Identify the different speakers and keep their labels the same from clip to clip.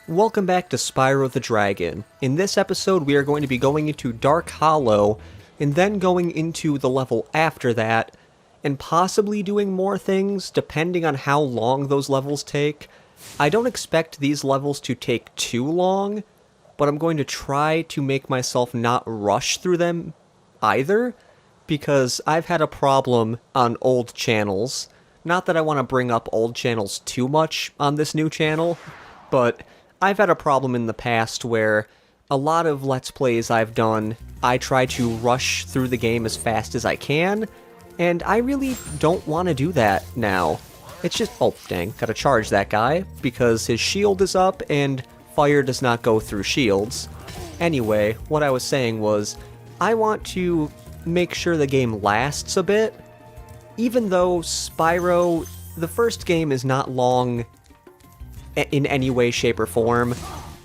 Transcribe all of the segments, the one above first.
Speaker 1: Welcome back to Spyro the Dragon. In this episode, we are going to be going into Dark Hollow, and then going into the level after that, and possibly doing more things, depending on how long those levels take. I don't expect these levels to take too long, but I'm going to try to make myself not rush through them either, because I've had a problem on old channels. Not that I want to bring up old channels too much on this new channel, but I've had a problem in the past where a lot of Let's Plays I've done, I try to rush through the game as fast as I can, and I really don't want to do that now. It's just, oh dang, gotta charge that guy, because his shield is up and fire does not go through shields. Anyway, what I was saying was, I want to make sure the game lasts a bit, even though Spyro, the first game is not long in any way, shape, or form.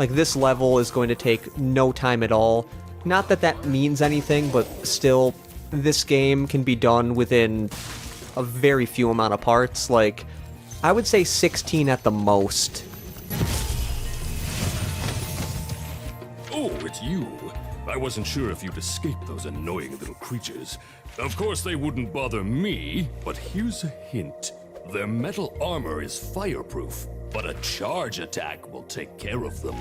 Speaker 1: Like, this level is going to take no time at all. Not that that means anything, but still, this game can be done within a very few amount of parts. Like, I would say 16 at the most.
Speaker 2: Oh, it's you. I wasn't sure if you'd escape those annoying little creatures. Of course they wouldn't bother me, but here's a hint. Their metal armor is fireproof, but a charge attack will take care of them.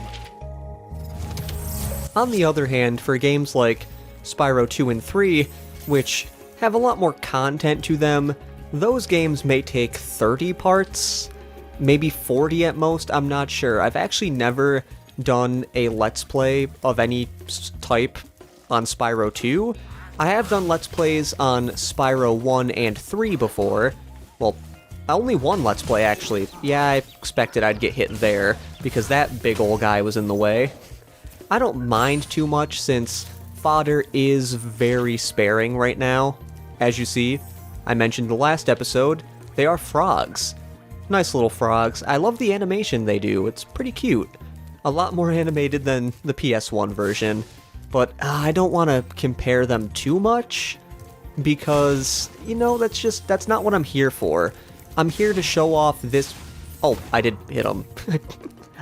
Speaker 1: On the other hand, for games like Spyro 2 and 3, which have a lot more content to them, those games may take 30 parts, maybe 40 at most, I'm not sure. I've actually never done a Let's Play of any type on Spyro 2. I have done Let's Plays on Spyro 1 and 3 before. Well, only one Let's Play, actually. Yeah, I expected I'd get hit there, because that big ol' guy was in the way. I don't mind too much, since fodder is very sparing right now. As you see, I mentioned the last episode, they are frogs. Nice little frogs. I love the animation they do, it's pretty cute. A lot more animated than the PS1 version, but I don't want to compare them too much, because, you know, that's not what I'm here for. I'm here to show off this... Oh, I did hit him.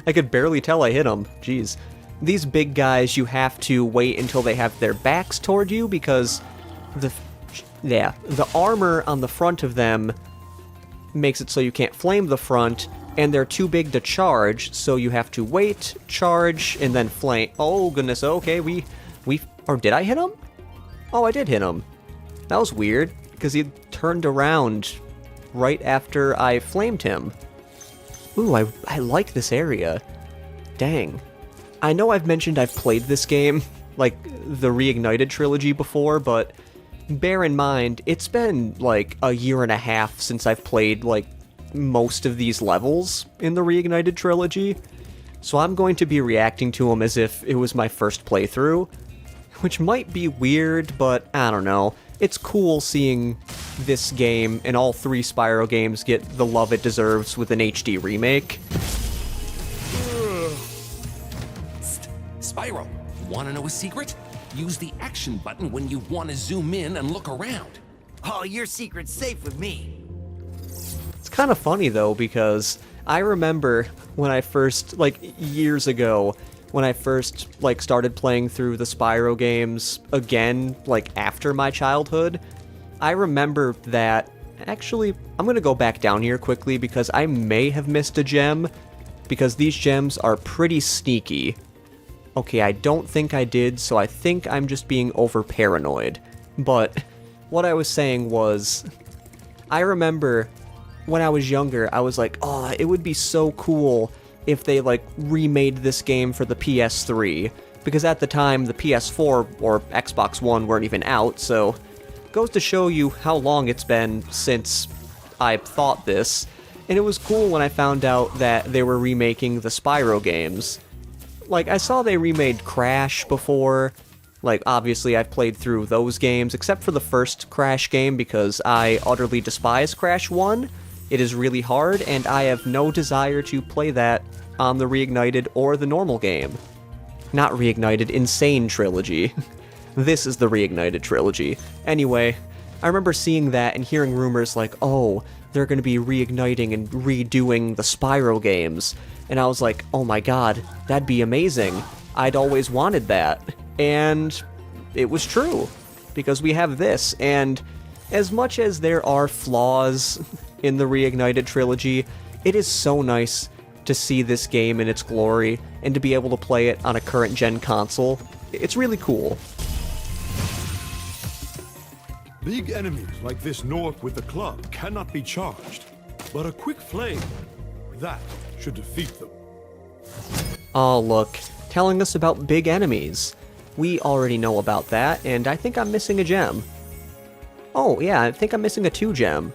Speaker 1: I could barely tell I hit him. Jeez. These big guys, you have to wait until they have their backs toward you, because the armor on the front of them makes it so you can't flame the front, and they're too big to charge, so you have to wait, charge, and then flame. Oh, goodness, okay, or did I hit him? Oh, I did hit him. That was weird, because he turned around right after I flamed him. Ooh, I like this area. Dang. I know I've mentioned I've played this game, like the Reignited trilogy before, but bear in mind, it's been like a year and a half since I've played like most of these levels in the Reignited trilogy, so I'm going to be reacting to them as if it was my first playthrough, which might be weird, but I don't know. It's cool seeing this game and all three Spyro games get the love it deserves with an HD remake.
Speaker 3: Spyro, want to know a secret? Use the action button when you want to zoom in and look around.
Speaker 4: Oh, your secret's safe with me.
Speaker 1: It's kind of funny though, because I remember when I first, like years ago, when I first like started playing through the Spyro games again, like after my childhood, I remember that, actually, I'm gonna go back down here quickly because I may have missed a gem, because these gems are pretty sneaky. Okay, I don't think I did, so I think I'm just being over paranoid. But what I was saying was, I remember when I was younger, I was like, oh, it would be so cool if they like remade this game for the PS3, because at the time the PS4 or Xbox One weren't even out, so goes to show you how long it's been since I thought this. And it was cool when I found out that they were remaking the Spyro games. Like, I saw they remade Crash before. Like, obviously I've played through those games, except for the first Crash game, because I utterly despise Crash 1. It is really hard, and I have no desire to play that on the Reignited or the normal game. Not Reignited, Insane Trilogy. This is the Reignited Trilogy. Anyway, I remember seeing that and hearing rumors like, oh, they're going to be reigniting and redoing the Spyro games. And I was like, oh my god, that'd be amazing. I'd always wanted that. And it was true, because we have this, and as much as there are flaws in the Reignited trilogy, it is so nice to see this game in its glory, and to be able to play it on a current-gen console. It's really cool.
Speaker 5: Big enemies like this Nork with the club cannot be charged, but a quick flame, that should defeat them.
Speaker 1: Oh look, telling us about big enemies. We already know about that, and I think I'm missing a gem. Oh yeah, I think I'm missing a 2 gem.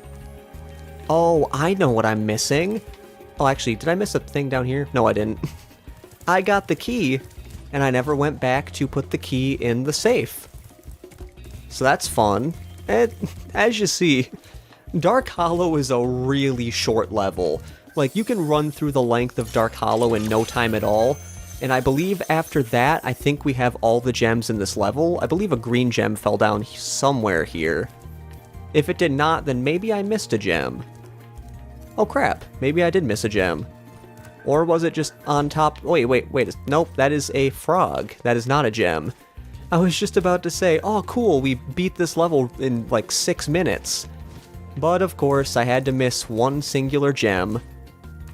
Speaker 1: Oh, I know what I'm missing. Oh, actually, did I miss a thing down here? No, I didn't. I got the key, and I never went back to put the key in the safe. So that's fun. And as you see, Dark Hollow is a really short level. Like, you can run through the length of Dark Hollow in no time at all, and I believe after that, I think we have all the gems in this level. I believe a green gem fell down somewhere here. If it did not, then maybe I missed a gem. Oh crap, maybe I did miss a gem. Or was it just on top? Wait, nope, that is a frog. That is not a gem. I was just about to say, oh cool, we beat this level in like 6 minutes. But of course, I had to miss one singular gem.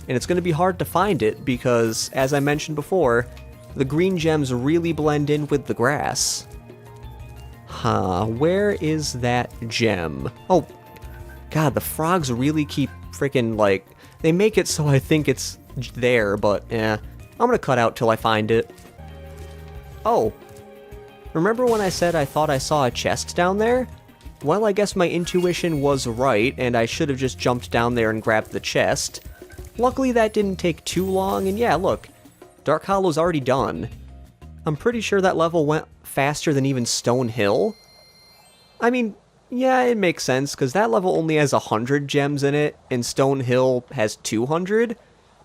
Speaker 1: And it's going to be hard to find it because, as I mentioned before, the green gems really blend in with the grass. Huh, where is that gem? Oh, god, the frogs really keep freaking, like, they make it so I think it's there, but I'm gonna cut out till I find it. Oh, remember when I said I thought I saw a chest down there? Well, I guess my intuition was right, and I should have just jumped down there and grabbed the chest. Luckily that didn't take too long, and yeah, look, Dark Hollow's already done. I'm pretty sure that level went faster than even Stone Hill. I mean, yeah, it makes sense, because that level only has 100 gems in it, and Stone Hill has 200.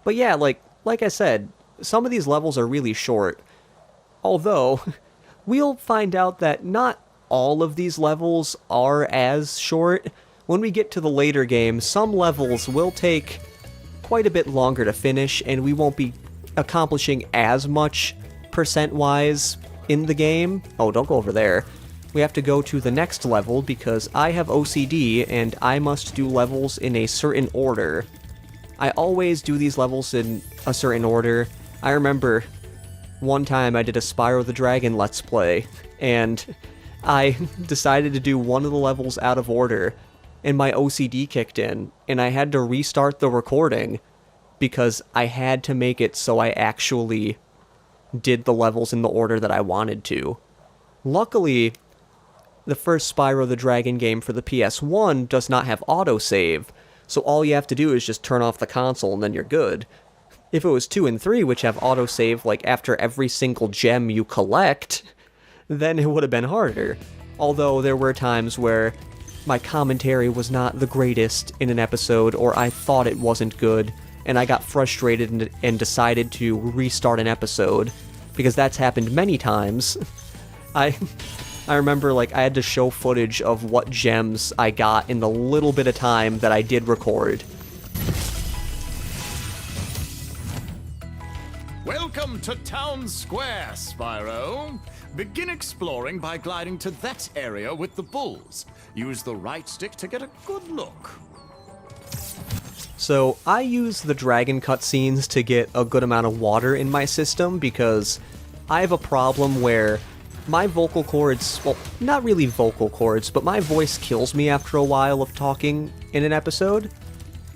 Speaker 1: But yeah, like I said, some of these levels are really short. Although, we'll find out that not all of these levels are as short. When we get to the later games, some levels will take quite a bit longer to finish, and we won't be accomplishing as much percent-wise in the game. Oh, don't go over there. We have to go to the next level because I have OCD and I must do levels in a certain order. I always do these levels in a certain order. I remember one time I did a Spyro the Dragon Let's Play, and I decided to do one of the levels out of order, and my OCD kicked in, and I had to restart the recording because I had to make it so I actually did the levels in the order that I wanted to. Luckily, the first Spyro the Dragon game for the PS1 does not have autosave, so all you have to do is just turn off the console and then you're good. If it was 2 and 3, which have autosave like after every single gem you collect, then it would have been harder. Although there were times where my commentary was not the greatest in an episode, or I thought it wasn't good, and I got frustrated and decided to restart an episode, because that's happened many times. I remember, like, I had to show footage of what gems I got in the little bit of time that I did record.
Speaker 6: Welcome to Town Square, Spyro. Begin exploring by gliding to that area with the bulls. Use the right stick to get a good look.
Speaker 1: So, I use the dragon cutscenes to get a good amount of water in my system because I have a problem where my vocal cords, well, not really vocal cords, but my voice kills me after a while of talking in an episode,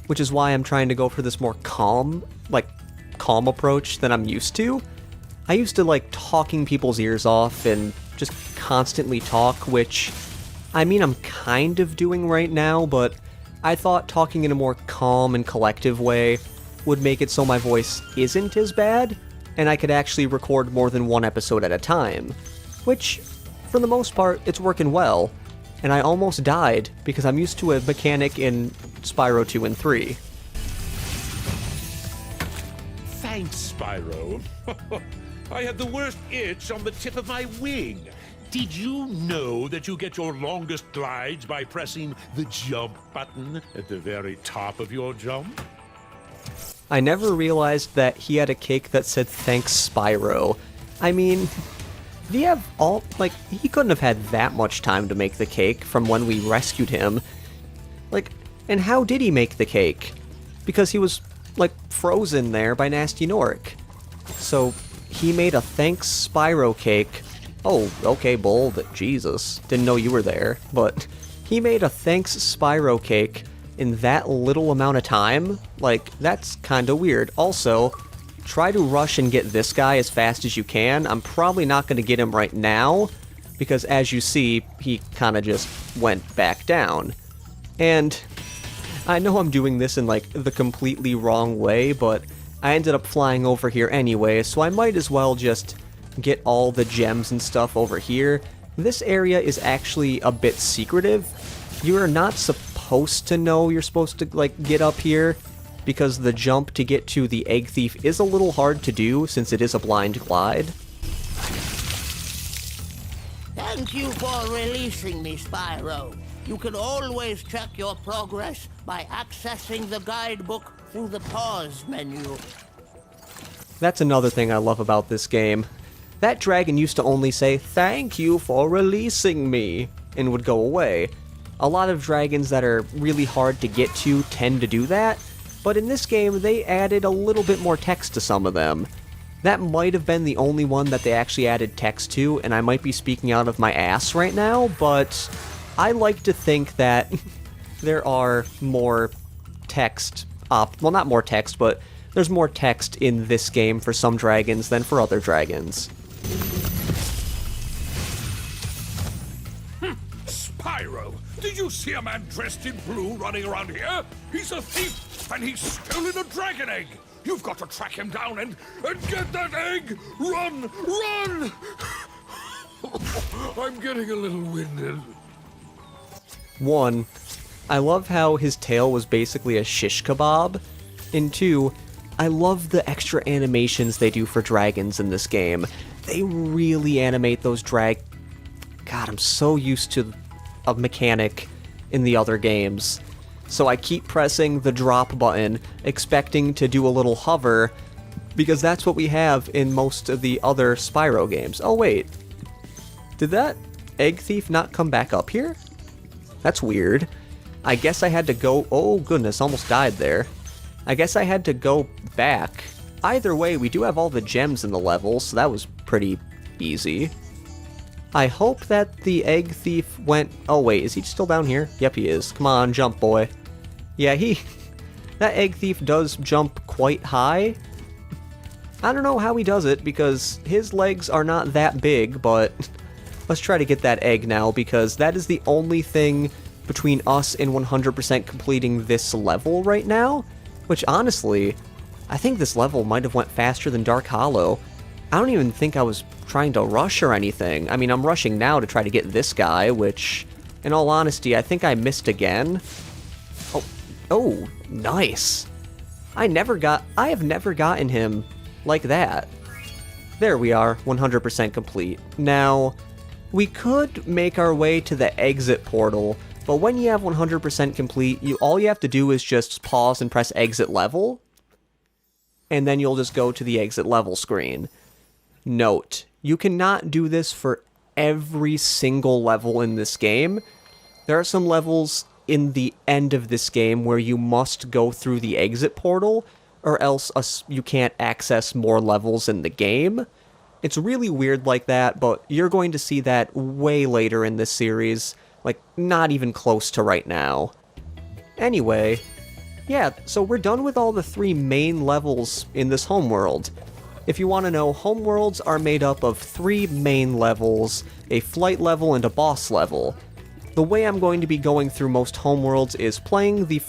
Speaker 1: which is why I'm trying to go for this more calm approach than I'm used to. I used to like talking people's ears off and just constantly talk, which, I mean, I'm kind of doing right now, but I thought talking in a more calm and collective way would make it so my voice isn't as bad, and I could actually record more than one episode at a time. Which, for the most part, it's working well, and I almost died because I'm used to a mechanic in Spyro 2 and 3.
Speaker 7: Thanks, Spyro. I had the worst itch on the tip of my wing. Did you know that you get your longest glides by pressing the jump button at the very top of your jump?
Speaker 1: I never realized that he had a cake that said thanks Spyro. I mean, he couldn't have had that much time to make the cake from when we rescued him. And how did he make the cake? Because he was, frozen there by Nasty Nork. So, he made a thanks Spyro cake. Oh, okay, Bold. Jesus. Didn't know you were there. But he made a thanks Spyro cake in that little amount of time? That's kinda weird. Also, try to rush and get this guy as fast as you can. I'm probably not going to get him right now, because as you see, he kinda just went back down. And I know I'm doing this in, the completely wrong way, but I ended up flying over here anyway, so I might as well just get all the gems and stuff over here. This area is actually a bit secretive. You're not supposed to know you're supposed to, get up here, because the jump to get to the Egg Thief is a little hard to do, since it is a blind glide.
Speaker 8: Thank you for releasing me, Spyro. You can always check your progress by accessing the guidebook through the pause menu.
Speaker 1: That's another thing I love about this game. That dragon used to only say, "Thank you for releasing me," and would go away. A lot of dragons that are really hard to get to tend to do that, but in this game they added a little bit more text to some of them. That might have been the only one that they actually added text to, and I might be speaking out of my ass right now, but I like to think that there are more text, well, not more text, but there's more text in this game for some dragons than for other dragons.
Speaker 7: Spyro, did you see a man dressed in blue running around here? He's a thief, and he's stolen a dragon egg. You've got to track him down and get that egg! Run! Run! I'm getting a little winded.
Speaker 1: 1, I love how his tail was basically a shish kebab. And 2, I love the extra animations they do for dragons in this game. They really animate those God, I'm so used to a mechanic in the other games. So I keep pressing the drop button, expecting to do a little hover, because that's what we have in most of the other Spyro games. Oh wait, did that Egg Thief not come back up here? That's weird. I guess I had to go... Oh goodness, almost died there. I guess I had to go back. Either way, we do have all the gems in the level, so that was pretty easy. I hope that the Egg Thief went... Oh wait, is he still down here? Yep, he is. Come on, jump, boy. Yeah, that Egg Thief does jump quite high. I don't know how he does it, because his legs are not that big, but let's try to get that egg now, because that is the only thing between us and 100% completing this level right now, which honestly, I think this level might have went faster than Dark Hollow. I don't even think I was trying to rush or anything. I mean, I'm rushing now to try to get this guy, which, in all honesty, I think I missed again. Oh, nice. I have never gotten him like that. There we are, 100% complete. Now, we could make our way to the exit portal, but when you have 100% complete, all you have to do is just pause and press exit level, and then you'll just go to the exit level screen. Note, you cannot do this for every single level in this game. There are some levels in the end of this game where you must go through the exit portal, or else you can't access more levels in the game. It's really weird like that, but you're going to see that way later in this series, not even close to right now. Anyway, yeah, so we're done with all the 3 main levels in this homeworld. If you want to know, homeworlds are made up of 3 main levels, a flight level, and a boss level. The way I'm going to be going through most homeworlds is playing the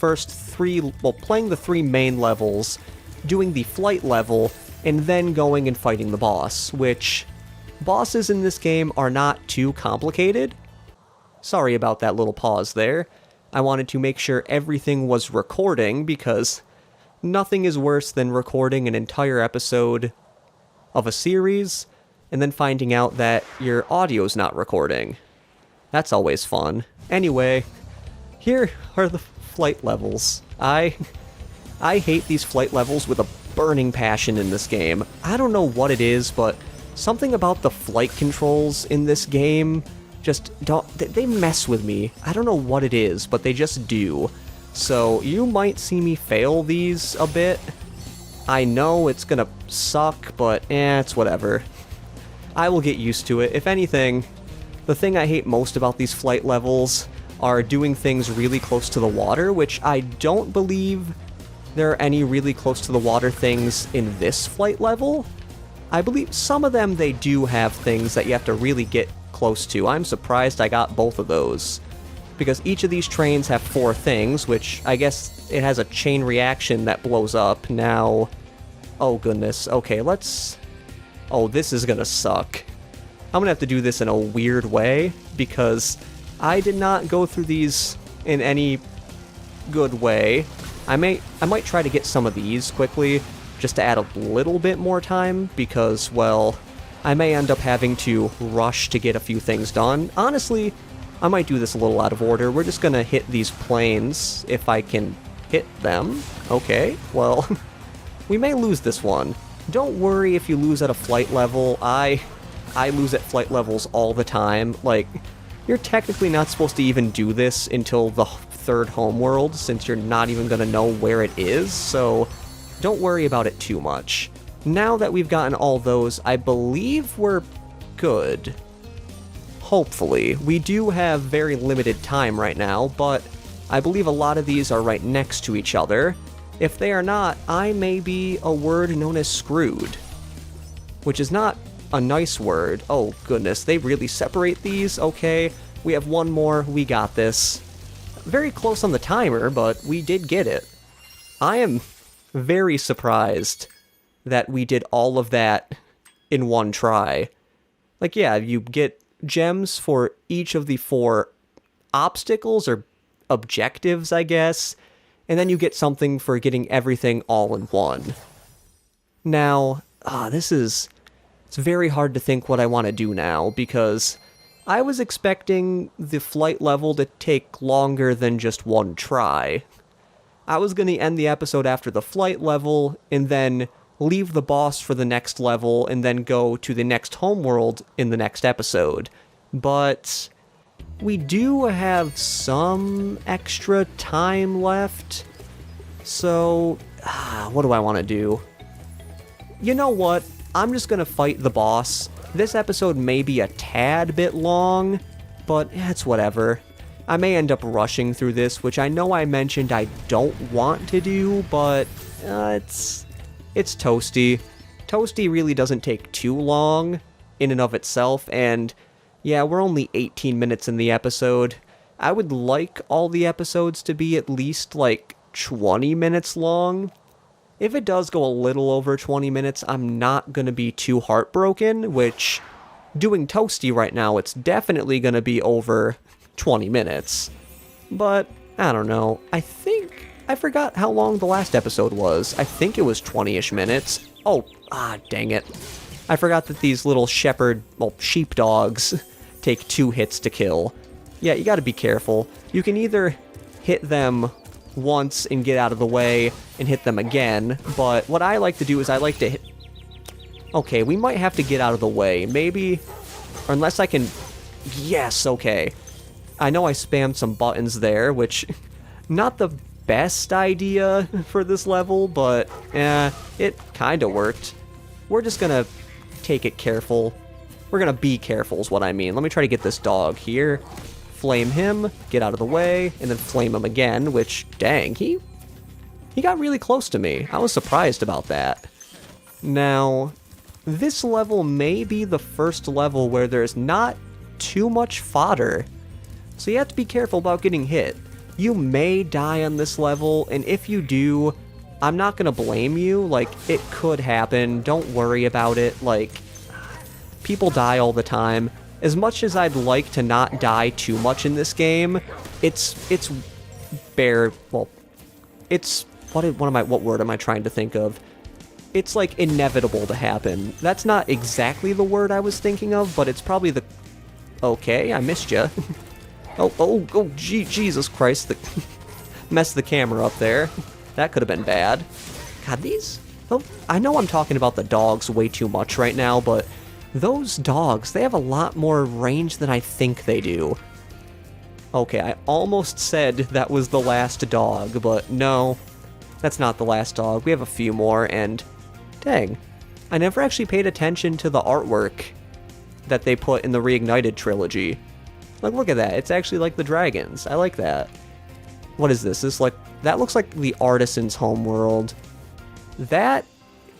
Speaker 1: 3 main levels, doing the flight level, and then going and fighting the boss, which bosses in this game are not too complicated. Sorry about that little pause there. I wanted to make sure everything was recording, because nothing is worse than recording an entire episode of a series and then finding out that your audio's not recording. That's always fun. Anyway, here are the flight levels. I hate these flight levels with a burning passion in this game. I don't know what it is, but something about the flight controls in this game just don't... They mess with me. I don't know what it is, but they just do. So you might see me fail these a bit. I know it's gonna suck, but it's whatever. I will get used to it. If anything, the thing I hate most about these flight levels are doing things really close to the water, which I don't believe there are any really close to the water things in this flight level. I believe some of them they do have things that you have to really get close to. I'm surprised I got both of those. Because each of these trains have 4 things, which I guess it has a chain reaction that blows up. Now, oh goodness, okay, let's... Oh, this is gonna suck. I'm gonna have to do this in a weird way, because I did not go through these in any good way. I might try to get some of these quickly, just to add a little bit more time, because, well, I may end up having to rush to get a few things done. Honestly, I might do this a little out of order. We're just gonna hit these planes, if I can hit them. Okay, well, we may lose this one. Don't worry if you lose at a flight level. I lose at flight levels all the time. Like, you're technically not supposed to even do this until the 3rd homeworld, since you're not even gonna know where it is, so don't worry about it too much. Now that we've gotten all those, I believe we're good. Hopefully. We do have very limited time right now, but I believe a lot of these are right next to each other. If they are not, I may be a word known as screwed. Which is not a nice word. Oh goodness, they really separate these? Okay, we have one more, we got this. Very close on the timer, but we did get it. I am very surprised that we did all of that in one try. Like, yeah, you get gems for each of the 4 obstacles or objectives, I guess, and then you get something for getting everything all in one. Now, it's very hard to think what I want to do now, because I was expecting the flight level to take longer than just one try. I was going to end the episode after the flight level, and then leave the boss for the next level, and then go to the next homeworld in the next episode. But we do have some extra time left, so what do I want to do? You know what? I'm just going to fight the boss. This episode may be a tad bit long, but it's whatever. I may end up rushing through this, which I know I mentioned I don't want to do, but it's Toasty. Toasty really doesn't take too long in and of itself, and yeah, we're only 18 minutes in the episode. I would like all the episodes to be at least like 20 minutes long. If it does go a little over 20 minutes, I'm not going to be too heartbroken, which, doing Toasty right now, it's definitely going to be over 20 minutes. But, I don't know, I forgot how long the last episode was. I think it was 20-ish minutes. Oh, dang it. I forgot that these little sheepdogs take 2 hits to kill. Yeah, you gotta be careful. You can either hit them once and get out of the way and hit them again, but what I like to do is I like to hit... Okay, we might have to get out of the way. Maybe... Or unless I can... Yes, okay. I know I spammed some buttons there, which... Not the best idea for this level, but it kinda worked. We're just gonna take it careful. We're gonna be careful is what I mean. Let me try to get this dog here. Flame him, get out of the way, and then flame him again, which, dang, he got really close to me. I was surprised about that. Now, this level may be the first level where there's not too much fodder, so you have to be careful about getting hit. You may die on this level, and if you do, I'm not gonna blame you. Like, it could happen. Don't worry about it. Like, people die all the time. As much as I'd like to not die too much in this game, it's what word am I trying to think of? it's like inevitable to happen. That's not exactly the word I was thinking of, but it's probably the... Okay, I missed you. Oh, Jesus Christ, messed the camera up there. That could have been bad. God, these... Oh, I know I'm talking about the dogs way too much right now, but those dogs, they have a lot more range than I think they do. Okay, I almost said that was the last dog, but no, that's not the last dog. We have a few more, and dang, I never actually paid attention to the artwork that they put in the Reignited trilogy. Like, look at that. It's actually like the dragons. I like that. What is this? That looks like the Artisans' homeworld. That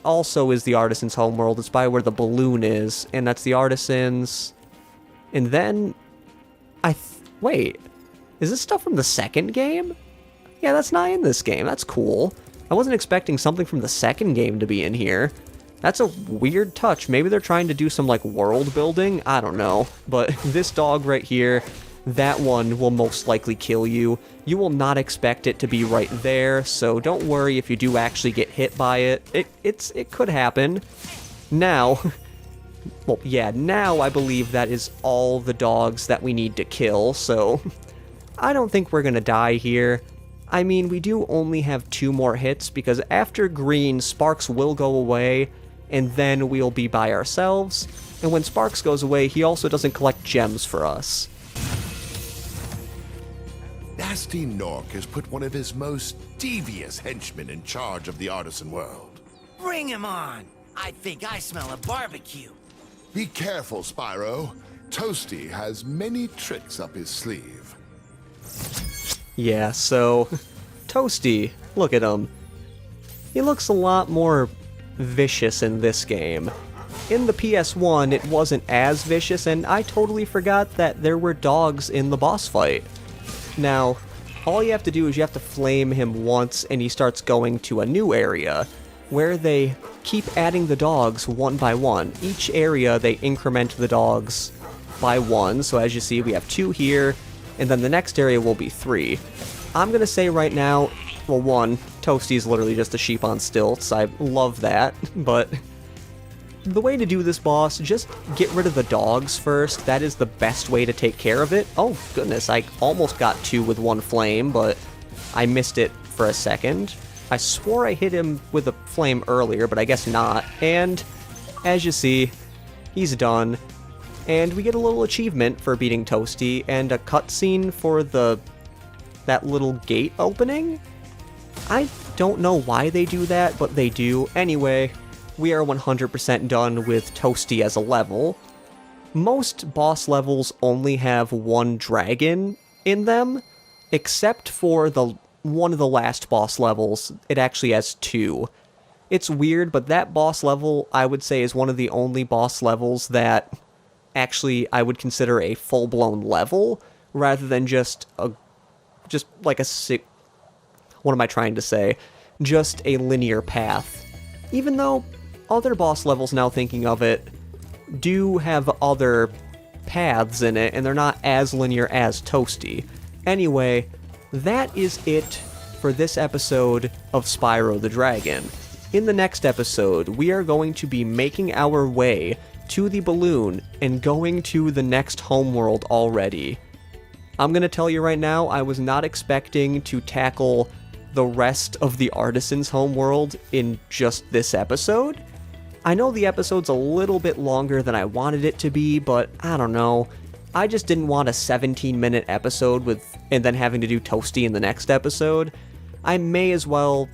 Speaker 1: also is the Artisans' homeworld. It's by where the balloon is, and that's the Artisans. And then wait, is this stuff from the second game? Yeah, that's not in this game. That's cool. I wasn't expecting something from the second game to be in here. That's a weird touch. Maybe they're trying to do some, like, world building? I don't know. But this dog right here, that one will most likely kill you. You will not expect it to be right there, so don't worry if you do actually get hit by it. It could happen. Now... Well, yeah, now I believe that is all the dogs that we need to kill, so I don't think we're gonna die here. I mean, we do only have 2 more hits, because after green, Sparks will go away, and then we'll be by ourselves, and when Sparks goes away, he also doesn't collect gems for us.
Speaker 9: Nasty Nork has put one of his most devious henchmen in charge of the artisan world.
Speaker 4: Bring him on! I think I smell a barbecue.
Speaker 9: Be careful, Spyro. Toasty has many tricks up his sleeve.
Speaker 1: Yeah, so... Toasty, look at him. He looks a lot more vicious in this game. In the PS1, it wasn't as vicious, and I totally forgot that there were dogs in the boss fight. Now, all you have to do is you have to flame him once, and he starts going to a new area, where they keep adding the dogs one by one. Each area, they increment the dogs by 1, so as you see, we have 2 here, and then the next area will be 3. I'm gonna say right now, well, 1, Toasty's literally just a sheep on stilts. I love that, but the way to do this boss, just get rid of the dogs first. That is the best way to take care of it. Oh, goodness, I almost got 2 with 1 flame, but I missed it for a second. I swore I hit him with a flame earlier, but I guess not. And, as you see, he's done. And we get a little achievement for beating Toasty, and a cutscene for that little gate opening? I don't know why they do that, but they do. Anyway, we are 100% done with Toasty as a level. Most boss levels only have 1 dragon in them, except for one of the last boss levels. It actually has 2. It's weird, but that boss level, I would say, is one of the only boss levels that actually I would consider a full-blown level, rather than just like a what am I trying to say? Just a linear path. Even though other boss levels, now thinking of it, do have other paths in it, and they're not as linear as Toasty. Anyway, that is it for this episode of Spyro the Dragon. In the next episode, we are going to be making our way to the balloon and going to the next homeworld already. I'm going to tell you right now, I was not expecting to tackle the rest of the Artisans' homeworld in just this episode. I know the episode's a little bit longer than I wanted it to be, but I don't know. I just didn't want a 17-minute episode and then having to do Toasty in the next episode. I may as well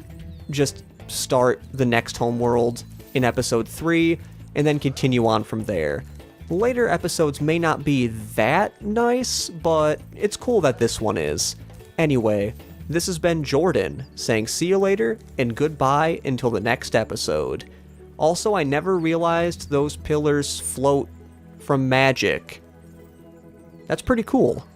Speaker 1: just start the next homeworld in episode 3 and then continue on from there. Later episodes may not be that nice, but it's cool that this one is. Anyway, this has been Jordan, saying see you later and goodbye until the next episode. Also, I never realized those pillars float from magic. That's pretty cool.